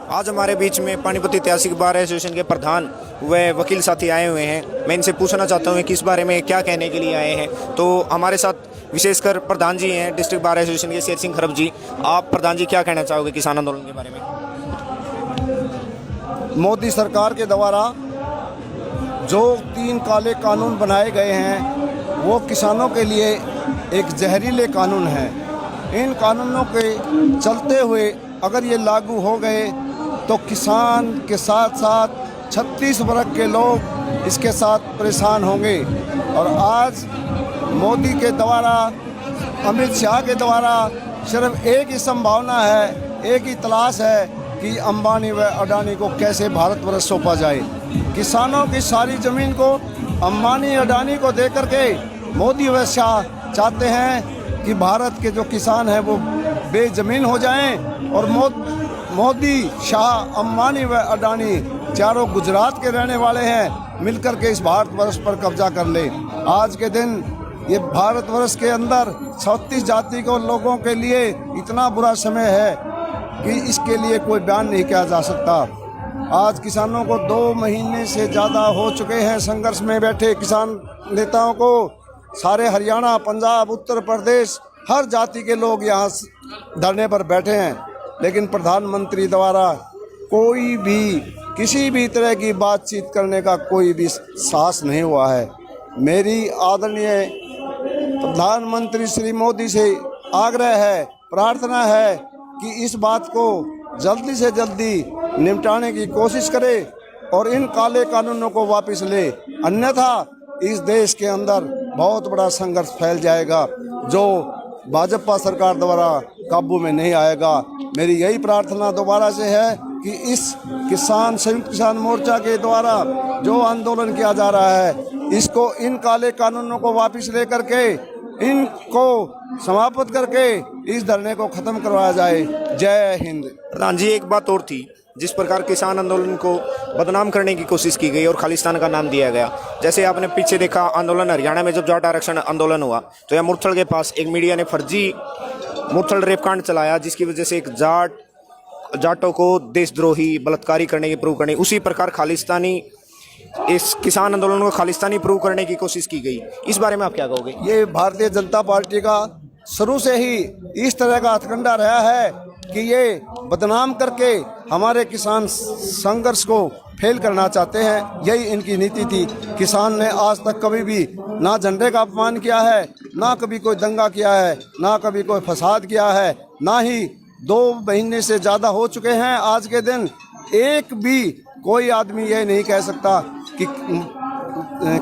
आज हमारे बीच में पानीपत ऐतिहासिक बार एसोसिएशन के प्रधान व वकील साथी आए हुए हैं। मैं इनसे पूछना चाहता हूँ कि इस बारे में क्या कहने के लिए आए हैं। तो हमारे साथ विशेषकर प्रधान जी हैं डिस्ट्रिक्ट बार एसोसिएशन के शेर सिंह खरब जी। आप प्रधान जी क्या कहना चाहोगे किसान आंदोलन के बारे में? मोदी सरकार के द्वारा जो 3 काले कानून बनाए गए हैं वो किसानों के लिए एक जहरीले कानून हैं। इन कानूनों के चलते हुए अगर ये लागू हो गए तो किसान के साथ साथ 36 वर्ग के लोग इसके साथ परेशान होंगे। और आज मोदी के द्वारा, अमित शाह के द्वारा सिर्फ एक ही संभावना है, एक ही तलाश है कि अंबानी व अडानी को कैसे भारतवर्ष सौंपा जाए। किसानों की सारी ज़मीन को अंबानी अडानी को दे करके मोदी व शाह चाहते हैं कि भारत के जो किसान हैं वो बेज़मीन हो जाएं और मोदी, शाह, अंबानी व अडानी चारों गुजरात के रहने वाले हैं, मिलकर के इस भारतवर्ष पर कब्जा कर ले। आज के दिन ये भारतवर्ष के अंदर 36 जाति के लोगों के लिए इतना बुरा समय है कि इसके लिए कोई बयान नहीं किया जा सकता। आज किसानों को 2 महीने से ज़्यादा हो चुके हैं संघर्ष में बैठे किसान नेताओं को। सारे हरियाणा, पंजाब, उत्तर प्रदेश, हर जाति के लोग यहाँ धरने पर बैठे हैं, लेकिन प्रधानमंत्री द्वारा कोई भी किसी भी तरह की बातचीत करने का कोई भी साहस नहीं हुआ है। मेरी आदरणीय प्रधानमंत्री श्री मोदी से आग्रह है, प्रार्थना है कि इस बात को जल्दी से जल्दी निपटाने की कोशिश करे और इन काले कानूनों को वापस ले, अन्यथा इस देश के अंदर बहुत बड़ा संघर्ष फैल जाएगा जो भाजपा सरकार द्वारा काबू में नहीं आएगा। मेरी यही प्रार्थना दोबारा से है कि इस संयुक्त किसान मोर्चा के द्वारा जो आंदोलन किया जा रहा है, इसको इन काले कानूनों को वापस लेकर के इनको समाप्त करके इस धरने को खत्म करवाया जाए। जय हिंद। प्रधान जी, एक बात और थी, जिस प्रकार किसान आंदोलन को बदनाम करने की कोशिश की गई और खालिस्तान का नाम दिया गया। जैसे आपने पीछे देखा आंदोलन हरियाणा में जब जाट आरक्षण आंदोलन हुआ तो यहाँ मुरथल के पास एक मीडिया ने फर्जी मुरथल रेपकांड चलाया, जिसकी वजह से एक जाटों को देशद्रोही, बलात्कारी करने की प्रूव करने, उसी प्रकार खालिस्तानी इस किसान आंदोलन को खालिस्तानी प्रूव करने की कोशिश की गई। इस बारे में आप क्या कहोगे? ये भारतीय जनता पार्टी का शुरू से ही इस तरह का हथकंडा रहा है कि ये बदनाम करके हमारे किसान संघर्ष को फेल करना चाहते हैं। यही इनकी नीति थी। किसान ने आज तक कभी भी ना झंडे का अपमान किया है, ना कभी कोई दंगा किया है, ना कभी कोई फसाद किया है, ना ही 2 महीने से ज़्यादा हो चुके हैं आज के दिन। एक भी कोई आदमी ये नहीं कह सकता कि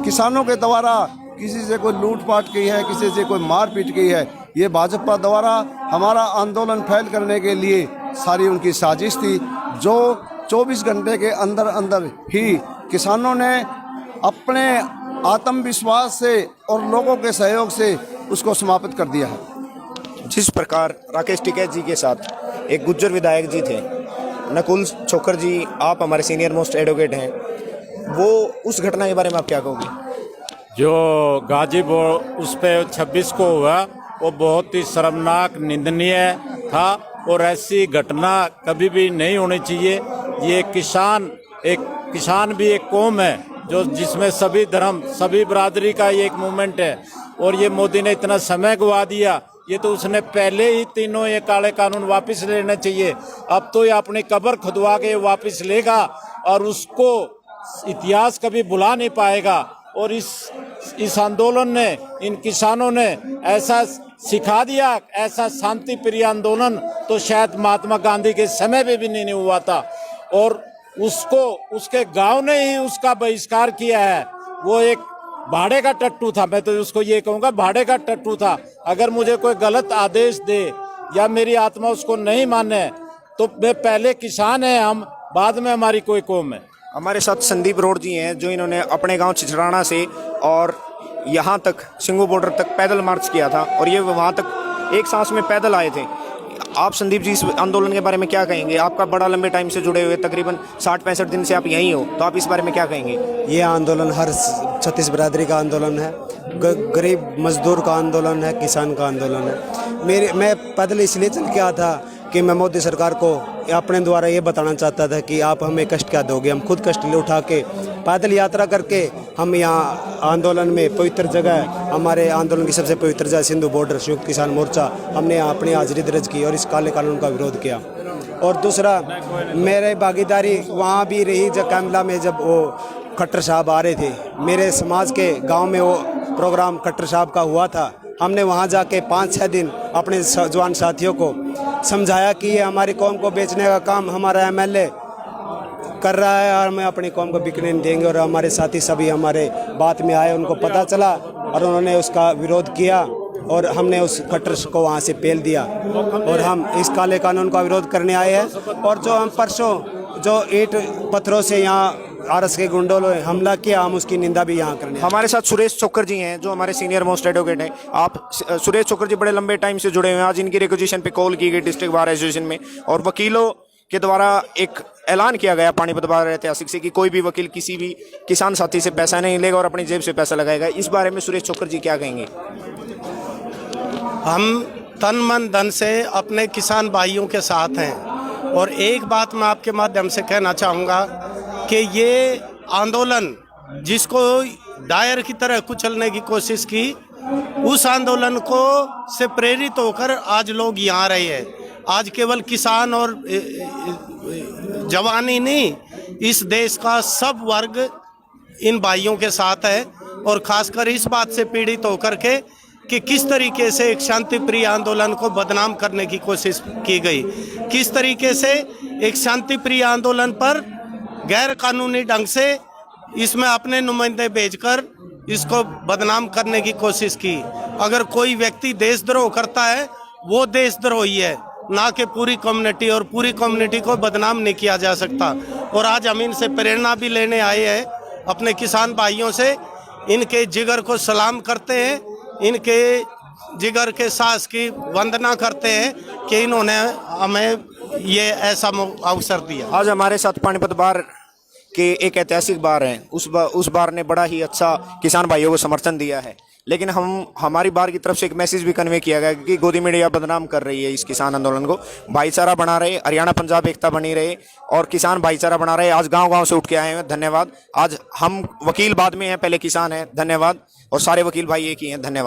किसानों के द्वारा किसी से कोई लूटपाट की है, किसी से कोई मारपीट की है। ये भाजपा द्वारा हमारा आंदोलन फैल करने के लिए सारी उनकी साजिश थी, जो 24 घंटे के अंदर अंदर ही किसानों ने अपने आत्मविश्वास से और लोगों के सहयोग से उसको समाप्त कर दिया है। जिस प्रकार राकेश टिकैत जी के साथ एक गुज्जर विधायक जी थे, नकुल छोकर जी, आप हमारे सीनियर मोस्ट एडवोकेट हैं, वो उस घटना के बारे में आप क्या कहोगे? जो गाजीपुर उस पे 26 को हुआ वो बहुत ही शर्मनाक, निंदनीय था और ऐसी घटना कभी भी नहीं होनी चाहिए। ये किसान भी एक कौम है जो जिसमें सभी धर्म, सभी बरादरी का ये एक मूवमेंट है। और ये मोदी ने इतना समय गवा दिया, ये तो उसने पहले ही तीनों ये काले कानून वापस लेने चाहिए। अब तो ये अपनी कब्र खुदवा के वापस लेगा और उसको इतिहास कभी भुला नहीं पाएगा। और इस आंदोलन ने, इन किसानों ने ऐसा सिखा दिया, ऐसा शांति प्रिय आंदोलन तो शायद महात्मा गांधी के समय में भी नहीं हुआ था। और उसके गांव ने ही उसका बहिष्कार किया है। वो एक भाड़े का टट्टू था, मैं तो उसको ये कहूँगा, भाड़े का टट्टू था। अगर मुझे कोई गलत आदेश दे या मेरी आत्मा उसको नहीं माने तो मैं पहले किसान है हम, बाद में हमारी कोई कौम है। हमारे साथ संदीप रोड जी हैं, जो इन्होंने अपने गांव छिछराना से और यहाँ तक सिंगू बॉर्डर तक पैदल मार्च किया था और ये वहाँ तक एक सांस में पैदल आए थे। आप संदीप जी इस आंदोलन के बारे में क्या कहेंगे? आपका बड़ा लंबे टाइम से जुड़े हुए, तकरीबन 60-65 दिन से आप यहीं हो, तो आप इस बारे में क्या कहेंगे? ये आंदोलन हर 36 बिरादरी का आंदोलन है, गरीब मजदूर का आंदोलन है, किसान का आंदोलन है। मैं पैदल इसलिए चल के आया था कि कि मैं मोदी सरकार को अपने द्वारा ये बताना चाहता था कि आप हमें कष्ट क्या दोगे। हम खुद कष्ट उठा के पैदल यात्रा करके हम यहाँ आंदोलन में पवित्र जगह, हमारे आंदोलन की सबसे पवित्र जगह सिंधु बॉर्डर संयुक्त किसान मोर्चा, हमने यहाँ अपनी हाजिरी दर्ज की और इस काले कानून का विरोध किया। और दूसरा, मेरे भागीदारी वहाँ भी रही जब कैमला में, जब वो खट्टर साहब आ रहे थे, मेरे समाज के गांव में वो प्रोग्राम खट्टर साहब का हुआ था। हमने वहाँ जाके 5-6 दिन अपने जवान साथियों को समझाया कि ये हमारी कौम को बेचने का काम हमारा एमएलए कर रहा है और हमें अपनी कौम को बिकने नहीं देंगे। और हमारे साथी सभी हमारे बात में आए, उनको पता चला और उन्होंने उसका विरोध किया और हमने उस खट्टर को वहाँ से पेल दिया और हम इस काले कानून का विरोध करने आए हैं। और जो हम परसों जो ईंट पत्थरों से यहाँ आरएस के गुंडों ने हमला किया, हम उसकी निंदा भी यहाँ करने। हमारे साथ सुरेश चोकर जी हैं जो हमारे सीनियर मोस्ट एडवोकेट हैं। आप सुरेश चोकर जी बड़े लंबे टाइम से जुड़े हुए हैं। आज इनकी रिक्वेजिशन पे कॉल की गई डिस्ट्रिक्ट बार एसोसिएशन में और वकीलों के द्वारा एक ऐलान किया गया पानीपत बार ऐतिहासिक से कि कोई भी वकील किसी भी किसान साथी से पैसा नहीं लेगा और अपनी जेब से पैसा लगाएगा। इस बारे में सुरेश चोकर जी क्या कहेंगे? हम तन मन धन से अपने किसान भाइयों के साथ हैं और एक बात मैं आपके माध्यम से कहना चाहूँगा कि ये आंदोलन जिसको डायर की तरह कुचलने की कोशिश की, उस आंदोलन को से प्रेरित होकर आज लोग यहाँ रहे हैं। आज केवल किसान और जवानी नहीं, इस देश का सब वर्ग इन भाइयों के साथ है और खासकर इस बात से पीड़ित होकर के कि किस तरीके से एक शांति प्रिय आंदोलन को बदनाम करने की कोशिश की गई, किस तरीके से एक शांति प्रिय आंदोलन पर गैर कानूनी ढंग से इसमें अपने नुमाइंदे भेजकर इसको बदनाम करने की कोशिश की। अगर कोई व्यक्ति देशद्रोह करता है वो देशद्रोही है, ना कि पूरी कम्युनिटी, और पूरी कम्युनिटी को बदनाम नहीं किया जा सकता। और आज हम इनसे प्रेरणा भी लेने आए हैं, अपने किसान भाइयों से इनके जिगर को सलाम करते हैं, इनके जिगर के साहस की वंदना करते हैं कि इन्होंने हमें ये ऐसा अवसर दिया। आज हमारे साथ पानीपत बार के एक ऐतिहासिक बार हैं, उस बार ने बड़ा ही अच्छा किसान भाइयों को समर्थन दिया है। लेकिन हमारी बार की तरफ से एक मैसेज भी कन्वे किया गया कि गोदी मीडिया बदनाम कर रही है इस किसान आंदोलन को। भाईचारा बना रहे, हरियाणा पंजाब एकता बनी रहे और किसान भाईचारा बना रहे। आज गांव-गांव से उठ के आए हैं, धन्यवाद। आज हम वकील बाद में हैं, पहले किसान हैं, धन्यवाद। और सारे वकील भाई एक ही हैं, धन्यवाद।